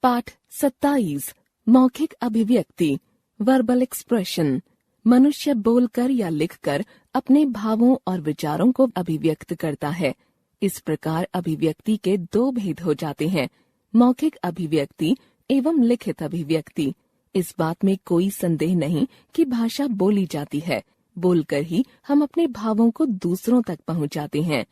पाठ 27 मौखिक अभिव्यक्ति वर्बल एक्सप्रेशन। मनुष्य बोलकर या लिखकर अपने भावों और विचारों को अभिव्यक्त करता है। इस प्रकार अभिव्यक्ति के दो भेद हो जाते हैं, मौखिक अभिव्यक्ति एवं लिखित अभिव्यक्ति। इस बात में कोई संदेह नहीं कि भाषा बोली जाती है, बोलकर ही हम अपने भावों को दूसरों तक पहुंचाते हैं।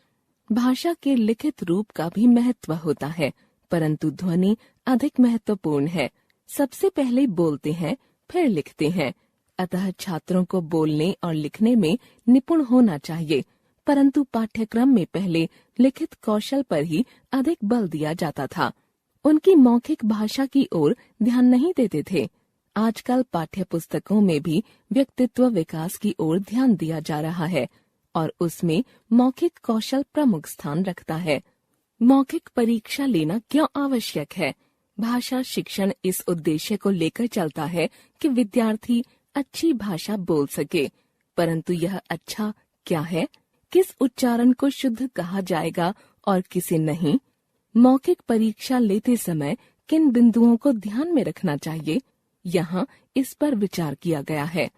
भाषा के लिखित रूप का भी महत्व होता है, परंतु ध्वनि अधिक महत्वपूर्ण है। सबसे पहले बोलते हैं, फिर लिखते हैं। अतः छात्रों को बोलने और लिखने में निपुण होना चाहिए, परंतु पाठ्यक्रम में पहले लिखित कौशल पर ही अधिक बल दिया जाता था। उनकी मौखिक भाषा की ओर ध्यान नहीं देते थे। आजकल पाठ्य पुस्तकों में भी व्यक्तित्व विकास की ओर ध्यान दिया जा रहा है और उसमें मौखिक कौशल प्रमुख स्थान रखता है। मौखिक परीक्षा लेना क्यों आवश्यक है? भाषा शिक्षण इस उद्देश्य को लेकर चलता है कि विद्यार्थी अच्छी भाषा बोल सके, परंतु यह अच्छा क्या है? किस उच्चारण को शुद्ध कहा जाएगा और किसे नहीं? मौखिक परीक्षा लेते समय किन बिंदुओं को ध्यान में रखना चाहिए? यहाँ इस पर विचार किया गया है।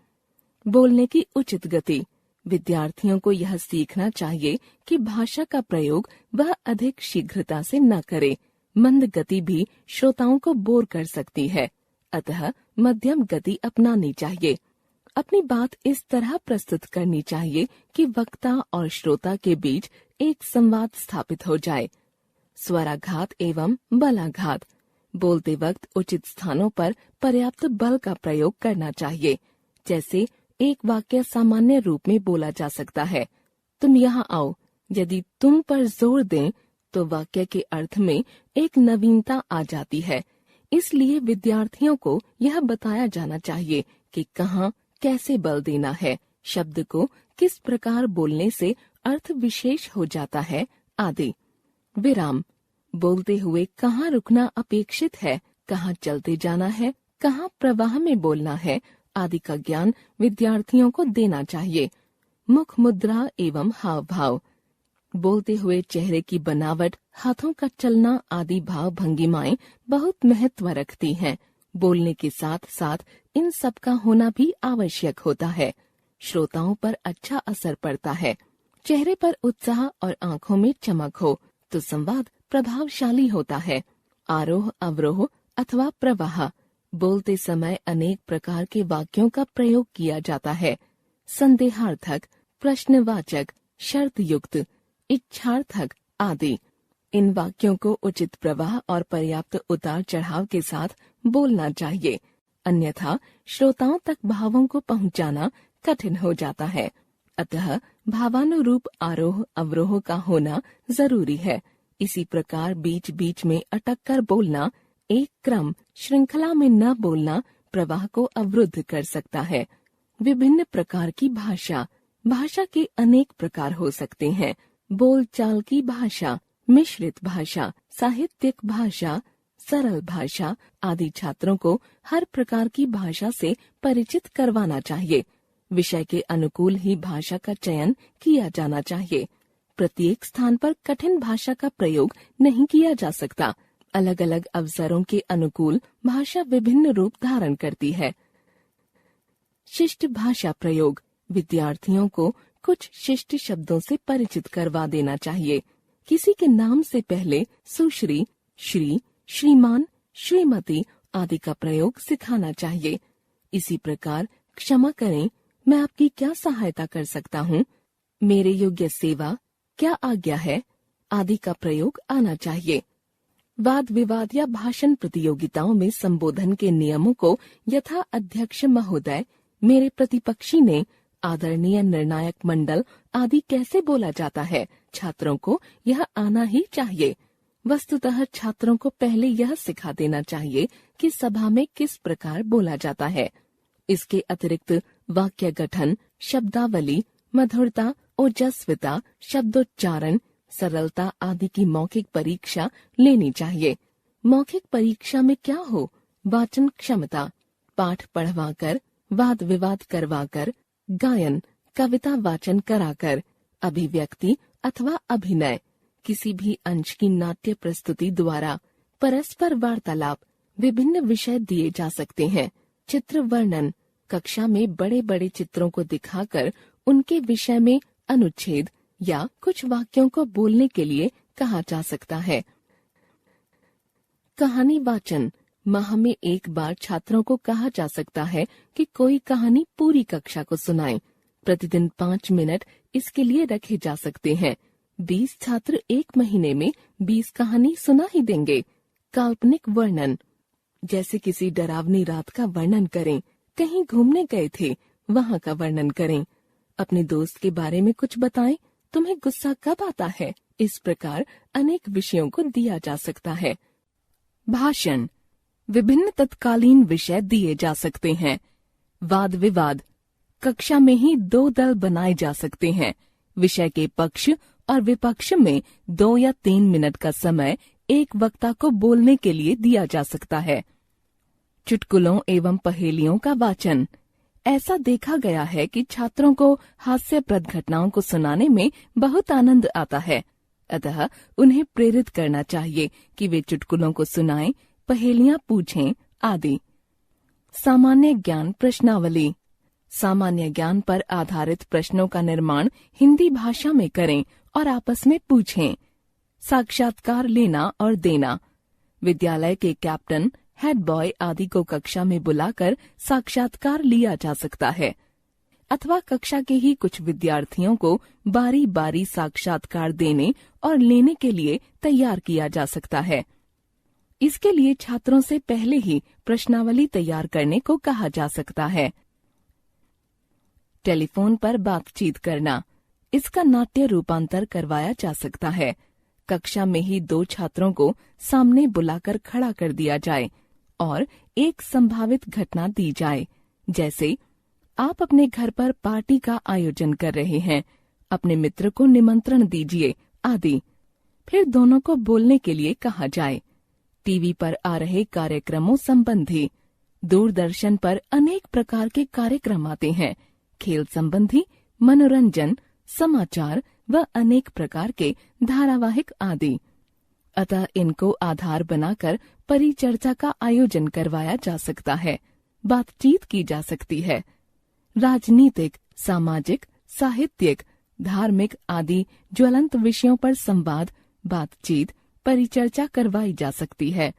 बोलने की उचित गति। विद्यार्थियों को यह सीखना चाहिए कि भाषा का प्रयोग वह अधिक शीघ्रता से न करे। मंद गति भी श्रोताओं को बोर कर सकती है, अतः मध्यम गति अपनानी चाहिए। अपनी बात इस तरह प्रस्तुत करनी चाहिए कि वक्ता और श्रोता के बीच एक संवाद स्थापित हो जाए। स्वराघात एवं बलाघात। बोलते वक्त उचित स्थानों पर पर्याप्त बल का प्रयोग करना चाहिए। जैसे एक वाक्य सामान्य रूप में बोला जा सकता है, तुम यहाँ आओ। यदि तुम पर जोर दें तो वाक्य के अर्थ में एक नवीनता आ जाती है। इसलिए विद्यार्थियों को यह बताया जाना चाहिए कि कहाँ कैसे बल देना है, शब्द को किस प्रकार बोलने से अर्थ विशेष हो जाता है आदि। विराम। बोलते हुए कहाँ रुकना अपेक्षित है, कहाँ चलते जाना है, कहाँ प्रवाह में बोलना है आदि का ज्ञान विद्यार्थियों को देना चाहिए। मुख मुद्रा एवं हाव भाव। बोलते हुए चेहरे की बनावट, हाथों का चलना आदि भाव भंगिमाएं बहुत महत्व रखती हैं। बोलने के साथ साथ इन सब का होना भी आवश्यक होता है। श्रोताओं पर अच्छा असर पड़ता है। चेहरे पर उत्साह और आंखों में चमक हो तो संवाद प्रभावशाली होता है। आरोह अवरोह अथवा प्रवाह। बोलते समय अनेक प्रकार के वाक्यों का प्रयोग किया जाता है। संदेहार्थक, प्रश्नवाचक, शर्त युक्त, इच्छार्थक आदि। इन वाक्यों को उचित प्रवाह और पर्याप्त उतार चढ़ाव के साथ बोलना चाहिए, अन्यथा श्रोताओं तक भावों को पहुंचाना कठिन हो जाता है। अतः भावानुरूप आरोह अवरोह का होना जरूरी है। इसी प्रकार बीच बीच में अटक कर बोलना, एक क्रम श्रृंखला में न बोलना प्रवाह को अवरुद्ध कर सकता है। विभिन्न प्रकार की भाषा। भाषा के अनेक प्रकार हो सकते हैं। बोल चाल की भाषा, मिश्रित भाषा, साहित्यिक भाषा, सरल भाषा आदि। छात्रों को हर प्रकार की भाषा से परिचित करवाना चाहिए। विषय के अनुकूल ही भाषा का चयन किया जाना चाहिए। प्रत्येक स्थान पर कठिन भाषा का प्रयोग नहीं किया जा सकता। अलग अलग अवसरों के अनुकूल भाषा विभिन्न रूप धारण करती है। शिष्ट भाषा प्रयोग। विद्यार्थियों को कुछ शिष्ट शब्दों से परिचित करवा देना चाहिए। किसी के नाम से पहले सुश्री, श्री, श्रीमान, श्रीमती आदि का प्रयोग सिखाना चाहिए। इसी प्रकार क्षमा करें, मैं आपकी क्या सहायता कर सकता हूँ, मेरे योग्य सेवा, क्या आज्ञा है आदि का प्रयोग आना चाहिए। वाद विवाद या भाषण प्रतियोगिताओं में संबोधन के नियमों को यथा अध्यक्ष महोदय, मेरे प्रतिपक्षी ने, आदरणीय निर्णायक मंडल आदि कैसे बोला जाता है, छात्रों को यह आना ही चाहिए। वस्तुतः छात्रों को पहले यह सिखा देना चाहिए कि सभा में किस प्रकार बोला जाता है। इसके अतिरिक्त वाक्य गठन, शब्दावली, मधुरता, ओजस्विता, शब्दोच्चारण, सरलता आदि की मौखिक परीक्षा लेनी चाहिए। मौखिक परीक्षा में क्या हो? वाचन क्षमता, पाठ पढ़वाकर, वाद विवाद करवाकर, गायन, कविता वाचन कराकर, अभिव्यक्ति अथवा अभिनय, किसी भी अंश की नाट्य प्रस्तुति द्वारा, परस्पर वार्तालाप, विभिन्न विषय दिए जा सकते हैं। चित्र वर्णन, कक्षा में बड़े बड़े चित्रों को दिखाकर उनके विषय में अनुच्छेद या कुछ वाक्यों को बोलने के लिए कहा जा सकता है। कहानी वाचन, माह में एक बार छात्रों को कहा जा सकता है कि कोई कहानी पूरी कक्षा को सुनाएं। प्रतिदिन 5 मिनट इसके लिए रखे जा सकते हैं। 20 छात्र एक महीने में 20 कहानी सुना ही देंगे। काल्पनिक वर्णन, जैसे किसी डरावनी रात का वर्णन करें, कहीं घूमने गए थे वहाँ का वर्णन करें, अपने दोस्त के बारे में कुछ बताएं, तुम्हें गुस्सा कब आता है। इस प्रकार अनेक विषयों को दिया जा सकता है। भाषण, विभिन्न तत्कालीन विषय दिए जा सकते हैं। वाद विवाद, कक्षा में ही 2 दल बनाए जा सकते हैं। विषय के पक्ष और विपक्ष में 2 या 3 मिनट का समय एक वक्ता को बोलने के लिए दिया जा सकता है। चुटकुलों एवं पहेलियों का वाचन, ऐसा देखा गया है कि छात्रों को हास्यप्रद घटनाओं को सुनाने में बहुत आनंद आता है, अतः उन्हें प्रेरित करना चाहिए कि वे चुटकुलों को सुनाएं, पहेलियां पूछें आदि। सामान्य ज्ञान प्रश्नावली, सामान्य ज्ञान पर आधारित प्रश्नों का निर्माण हिंदी भाषा में करें और आपस में पूछें। साक्षात्कार लेना और देना, विद्यालय के कैप्टन, हेड बॉय आदि को कक्षा में बुलाकर साक्षात्कार लिया जा सकता है, अथवा कक्षा के ही कुछ विद्यार्थियों को बारी बारी साक्षात्कार देने और लेने के लिए तैयार किया जा सकता है। इसके लिए छात्रों से पहले ही प्रश्नावली तैयार करने को कहा जा सकता है। टेलीफोन पर बातचीत करना, इसका नाट्य रूपांतर करवाया जा सकता है। कक्षा में ही 2 छात्रों को सामने बुलाकर खड़ा कर दिया जाए और एक संभावित घटना दी जाए, जैसे आप अपने घर पर पार्टी का आयोजन कर रहे हैं, अपने मित्र को निमंत्रण दीजिए आदि। फिर दोनों को बोलने के लिए कहा जाए। टीवी पर आ रहे कार्यक्रमों संबंधी, दूरदर्शन पर अनेक प्रकार के कार्यक्रम आते हैं, खेल संबंधी, मनोरंजन, समाचार व अनेक प्रकार के धारावाहिक आदि। अतः इनको आधार बनाकर परिचर्चा का आयोजन करवाया जा सकता है, बातचीत की जा सकती है। राजनीतिक, सामाजिक, साहित्यिक, धार्मिक आदि ज्वलंत विषयों पर संवाद, बातचीत, परिचर्चा करवाई जा सकती है।